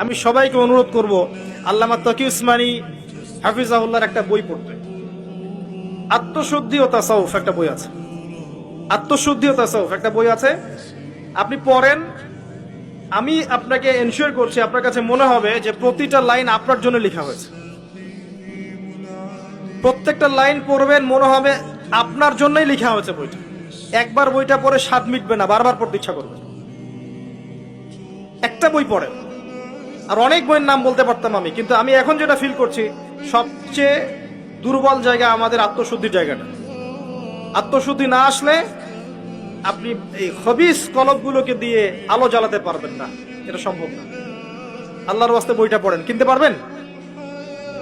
আমি সবাইকে অনুরোধ করব আল্লামা তকি উসমানী হাফিজাহুল্লাহর একটা বই পড়তে। আত্মশুদ্ধি ও তাসাউফ একটা বই আছে। আত্মশুদ্ধি ও তাসাউফ একটা বই আছে, আপনি পড়েন। আমি আপনাকে এনশিওর করছি, আপনার কাছে মনে হবে যে প্রতিটা লাইন আপনার জন্য লেখা হয়েছে। প্রত্যেকটা লাইন পড়বেন, মনে হবে আপনার জন্যই লেখা হয়েছে বইটা। একবার বইটা পড়ে স্বাদ মিটবে না, বারবার পড়তে ইচ্ছা করবে। একটা বই পড়েন। আর অনেক বইয়ের নাম বলতে পারতাম আমি, কিন্তু আমি এখন যেটা ফিল করছি, সবচেয়ে দুর্বল জায়গা আমাদের আত্মশুদ্ধির জায়গাটা। আত্মশুদ্ধি না আসলে আপনি এই খবিস কলবগুলোকে দিয়ে আলো জ্বালাতে পারবেন না, এটা সম্ভব না। আল্লাহর ওয়াস্তে বইটা পড়েন। কিনতে পারবেন?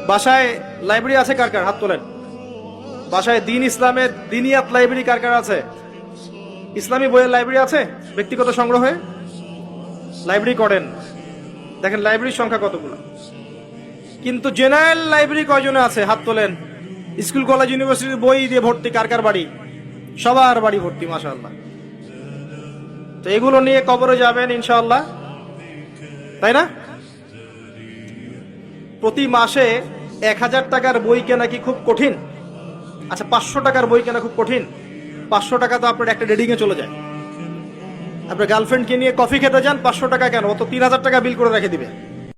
বাসায় লাইব্রেরি আছে কার কার? হাত তোলেন। বাসায় দিন ইসলামের দিনিয়াত লাইব্রেরি কার কার আছে? ইসলামী বইয়ের লাইব্রেরি আছে? ব্যক্তিগত সংগ্রহে লাইব্রেরি করেন। দেখেন লাইব্রেরির সংখ্যা কতগুলো। কিন্তু জেনারেল লাইব্রেরি কয়জনে আছে? হাত তোলেন। স্কুল কলেজ ইউনিভার্সিটির বই দিয়ে ভর্তি কার কার বাড়ি? সবার বাড়ি ভর্তি, মাশাআল্লাহ। তো এগুলো নিয়ে কবরে যাবেন ইনশাআল্লাহ, তাই না? প্রতি মাসে 1000 টাকার বই কেনা কি খুব কঠিন? আচ্ছা, 500 টাকার বই কেনা খুব কঠিন? 500 টাকা তো আপনার একটা ডেডিং এ চলে যায়। আপনার গার্লফ্রেন্ডকে নিয়ে কফি খেতে যান, 500 টাকা কেন? ও তো 3000 টাকা বিল করে রেখে দিবে।